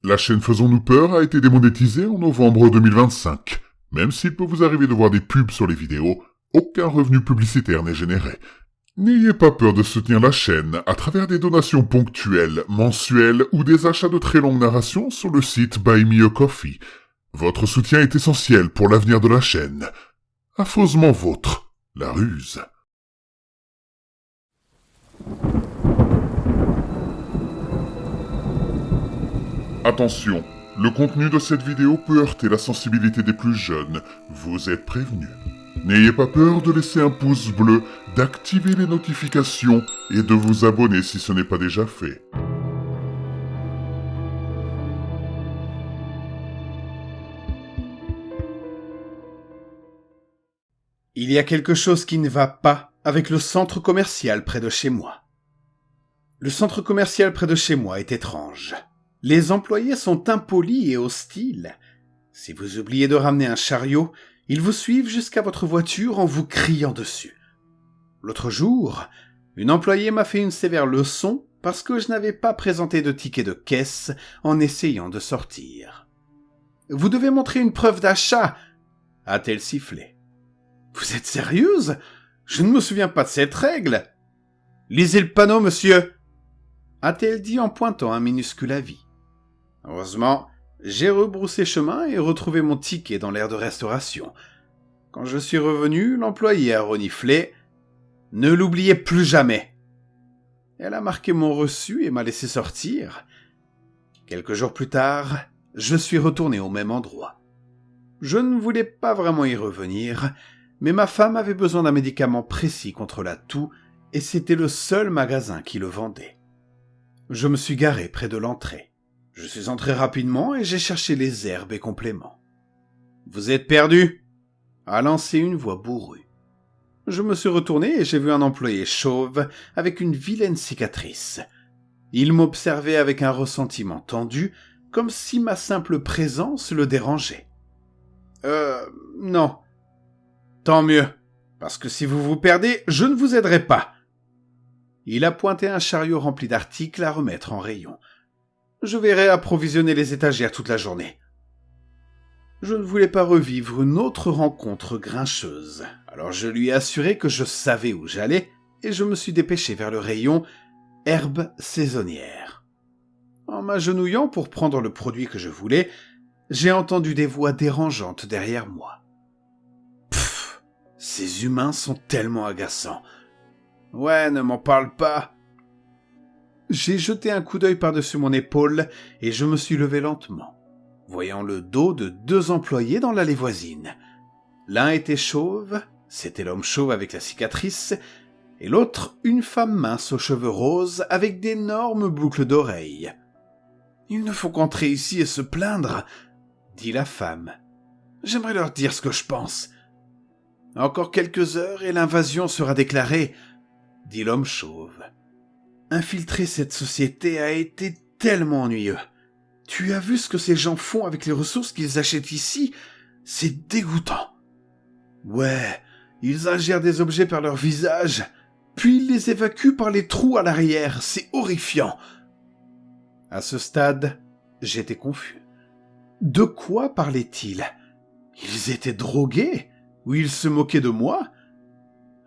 La chaîne Faisons-nous peur a été démonétisée en novembre 2025. Même s'il peut vous arriver de voir des pubs sur les vidéos, aucun revenu publicitaire n'est généré. N'ayez pas peur de soutenir la chaîne à travers des donations ponctuelles, mensuelles ou des achats de très longues narrations sur le site Buy Me a Coffee. Votre soutien est essentiel pour l'avenir de la chaîne. Affreusement vôtre, la ruse. Attention, le contenu de cette vidéo peut heurter la sensibilité des plus jeunes. Vous êtes prévenus. N'ayez pas peur de laisser un pouce bleu, d'activer les notifications et de vous abonner si ce n'est pas déjà fait. Il y a quelque chose qui ne va pas avec le centre commercial près de chez moi. Le centre commercial près de chez moi est étrange. Les employés sont impolis et hostiles. Si vous oubliez de ramener un chariot, ils vous suivent jusqu'à votre voiture en vous criant dessus. L'autre jour, une employée m'a fait une sévère leçon parce que je n'avais pas présenté de ticket de caisse en essayant de sortir. « Vous devez montrer une preuve d'achat !» a-t-elle sifflé. « Vous êtes sérieuse ? Je ne me souviens pas de cette règle !»« Lisez le panneau, monsieur !» a-t-elle dit en pointant un minuscule avis. Heureusement, j'ai rebroussé chemin et retrouvé mon ticket dans l'aire de restauration. Quand je suis revenu, l'employé a reniflé « Ne l'oubliez plus jamais !» Elle a marqué mon reçu et m'a laissé sortir. Quelques jours plus tard, je suis retourné au même endroit. Je ne voulais pas vraiment y revenir, mais ma femme avait besoin d'un médicament précis contre la toux et c'était le seul magasin qui le vendait. Je me suis garé près de l'entrée. Je suis entré rapidement et j'ai cherché les herbes et compléments. « Vous êtes perdu ?» a lancé une voix bourrue. Je me suis retourné et j'ai vu un employé chauve avec une vilaine cicatrice. Il m'observait avec un ressentiment tendu, comme si ma simple présence le dérangeait. « Non. »« Tant mieux, parce que si vous vous perdez, je ne vous aiderai pas. » Il a pointé un chariot rempli d'articles à remettre en rayon. Je vais réapprovisionner les étagères toute la journée. Je ne voulais pas revivre une autre rencontre grincheuse, alors je lui ai assuré que je savais où j'allais et je me suis dépêché vers le rayon herbes saisonnières. En m'agenouillant pour prendre le produit que je voulais, j'ai entendu des voix dérangeantes derrière moi. Pfff, ces humains sont tellement agaçants. Ouais, ne m'en parle pas. J'ai jeté un coup d'œil par-dessus mon épaule et je me suis levé lentement, voyant le dos de 2 employés dans l'allée voisine. L'un était chauve, c'était l'homme chauve avec la cicatrice, et l'autre une femme mince aux cheveux roses avec d'énormes boucles d'oreilles. « Ils ne font qu'entrer ici et se plaindre, » dit la femme. « J'aimerais leur dire ce que je pense. »« Encore quelques heures et l'invasion sera déclarée, » dit l'homme chauve. Infiltrer cette société a été tellement ennuyeux. Tu as vu ce que ces gens font avec les ressources qu'ils achètent ici ? C'est dégoûtant. Ouais, ils ingèrent des objets par leur visage, puis ils les évacuent par les trous à l'arrière. C'est horrifiant. À ce stade, j'étais confus. De quoi parlaient-ils ? Ils étaient drogués ? Ou ils se moquaient de moi ?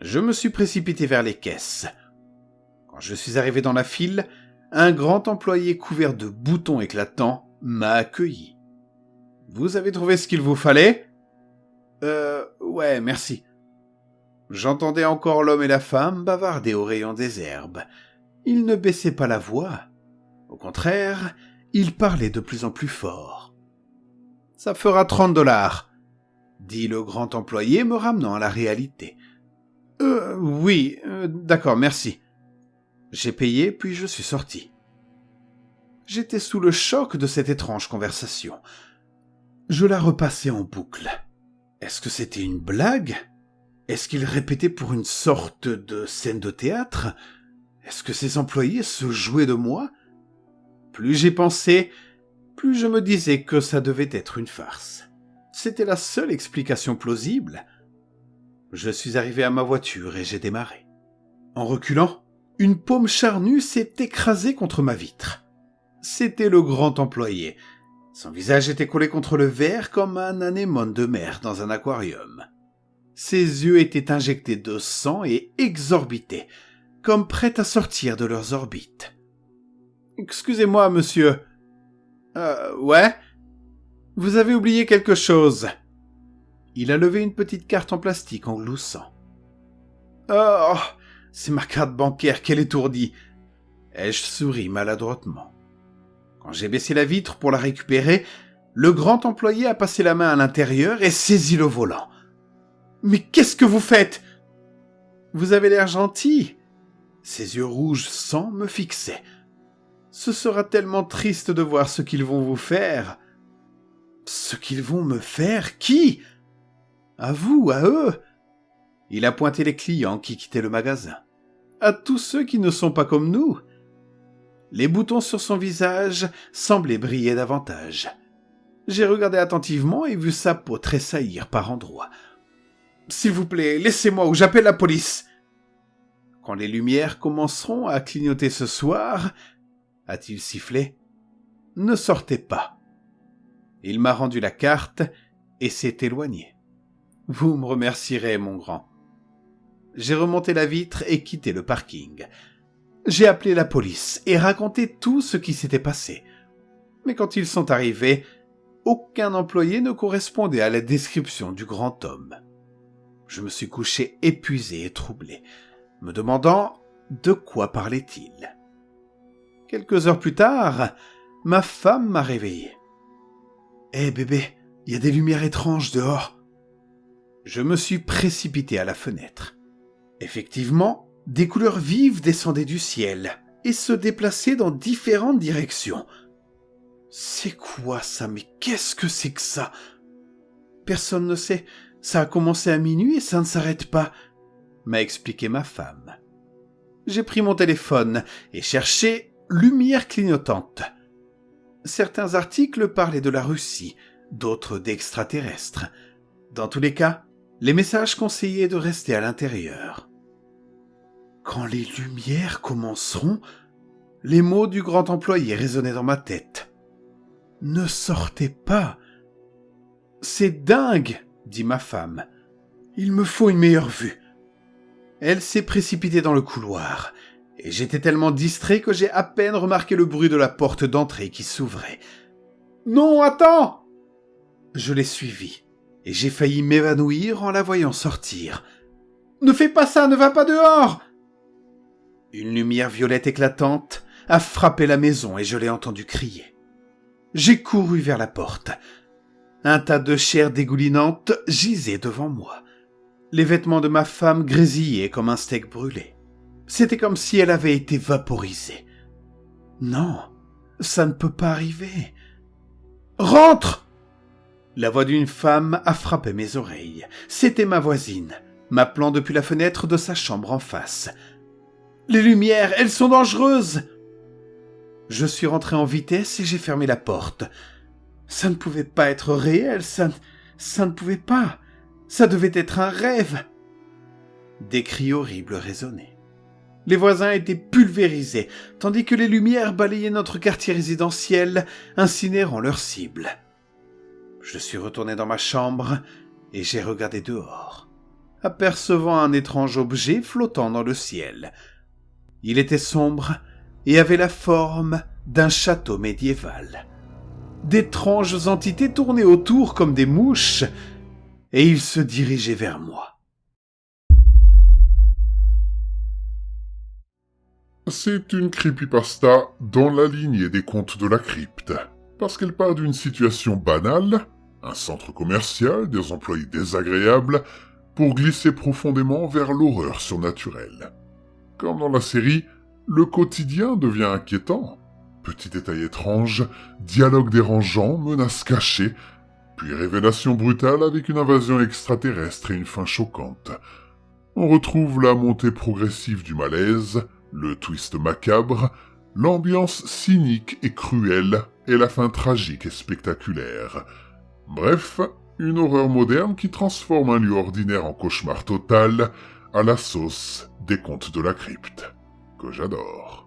Je me suis précipité vers les caisses. Quand je suis arrivé dans la file, un grand employé couvert de boutons éclatants m'a accueilli. « Vous avez trouvé ce qu'il vous fallait ? » Ouais, merci. » J'entendais encore l'homme et la femme bavarder au rayon des herbes. Ils ne baissaient pas la voix. Au contraire, ils parlaient de plus en plus fort. « Ça fera $30, » dit le grand employé me ramenant à la réalité. « Oui, d'accord, merci. » J'ai payé, puis je suis sorti. J'étais sous le choc de cette étrange conversation. Je la repassais en boucle. Est-ce que c'était une blague ? Est-ce qu'il répétait pour une sorte de scène de théâtre ? Est-ce que ces employés se jouaient de moi ? Plus j'y pensais, plus je me disais que ça devait être une farce. C'était la seule explication plausible. Je suis arrivé à ma voiture et j'ai démarré. En reculant, une paume charnue s'est écrasée contre ma vitre. C'était le grand employé. Son visage était collé contre le verre comme un anémone de mer dans un aquarium. Ses yeux étaient injectés de sang et exorbités, comme prêts à sortir de leurs orbites. « Excusez-moi, monsieur. »« Ouais ? Vous avez oublié quelque chose. » Il a levé une petite carte en plastique en gloussant. « Oh, c'est ma carte bancaire, quelle étourdie !» Ai-je souri maladroitement. Quand j'ai baissé la vitre pour la récupérer, le grand employé a passé la main à l'intérieur et saisi le volant. « Mais qu'est-ce que vous faites ? Vous avez l'air gentil. » Ses yeux rouges sang me fixaient. « Ce sera tellement triste de voir ce qu'ils vont vous faire. »« Ce qu'ils vont me faire ? Qui ? À vous, à eux ?» Il a pointé les clients qui quittaient le magasin. « À tous ceux qui ne sont pas comme nous. » Les boutons sur son visage semblaient briller davantage. J'ai regardé attentivement et vu sa peau tressaillir par endroits. « S'il vous plaît, laissez-moi ou j'appelle la police !» « Quand les lumières commenceront à clignoter ce soir, » a-t-il sifflé, « ne sortez pas. » Il m'a rendu la carte et s'est éloigné. « Vous me remercierez, mon grand. » J'ai remonté la vitre et quitté le parking. J'ai appelé la police et raconté tout ce qui s'était passé. Mais quand ils sont arrivés, aucun employé ne correspondait à la description du grand homme. Je me suis couché épuisé et troublé, me demandant de quoi parlait-il. Quelques heures plus tard, ma femme m'a réveillé. « Hé bébé, il y a des lumières étranges dehors. » Je me suis précipité à la fenêtre. Effectivement, des couleurs vives descendaient du ciel et se déplaçaient dans différentes directions. C'est quoi ça ? Mais qu'est-ce que c'est que ça ? Personne ne sait. Ça a commencé à minuit et ça ne s'arrête pas, m'a expliqué ma femme. J'ai pris mon téléphone et cherché lumière clignotante. Certains articles parlaient de la Russie, d'autres d'extraterrestres. Dans tous les cas, les messages conseillaient de rester à l'intérieur. Quand les lumières commenceront, les mots du grand employé résonnaient dans ma tête. « Ne sortez pas !»« C'est dingue !» dit ma femme. « Il me faut une meilleure vue. » Elle s'est précipitée dans le couloir, et j'étais tellement distrait que j'ai à peine remarqué le bruit de la porte d'entrée qui s'ouvrait. « Non, attends !» Je l'ai suivie, et j'ai failli m'évanouir en la voyant sortir. « Ne fais pas ça, ne va pas dehors !» Une lumière violette éclatante a frappé la maison et je l'ai entendu crier. J'ai couru vers la porte. Un tas de chair dégoulinante gisait devant moi. Les vêtements de ma femme grésillaient comme un steak brûlé. C'était comme si elle avait été vaporisée. Non, ça ne peut pas arriver. « Rentre !» La voix d'une femme a frappé mes oreilles. C'était ma voisine, m'appelant depuis la fenêtre de sa chambre en face. « Les lumières, elles sont dangereuses !» Je suis rentré en vitesse et j'ai fermé la porte. Ça ne pouvait pas être réel, ça ne pouvait pas. Ça devait être un rêve. Des cris horribles résonnaient. Les voisins étaient pulvérisés, tandis que les lumières balayaient notre quartier résidentiel, incinérant leurs cibles. Je suis retourné dans ma chambre et j'ai regardé dehors, apercevant un étrange objet flottant dans le ciel. Il était sombre et avait la forme d'un château médiéval. D'étranges entités tournaient autour comme des mouches, et il se dirigeait vers moi. C'est une creepypasta dans la lignée des contes de la crypte, parce qu'elle part d'une situation banale, un centre commercial, des employés désagréables, pour glisser profondément vers l'horreur surnaturelle. Comme dans la série, le quotidien devient inquiétant. Petits détails étranges, dialogues dérangeants, menaces cachées, puis révélation brutale avec une invasion extraterrestre et une fin choquante. On retrouve la montée progressive du malaise, le twist macabre, l'ambiance cynique et cruelle et la fin tragique et spectaculaire. Bref, une horreur moderne qui transforme un lieu ordinaire en cauchemar total à la sauce des contes de la crypte, que j'adore.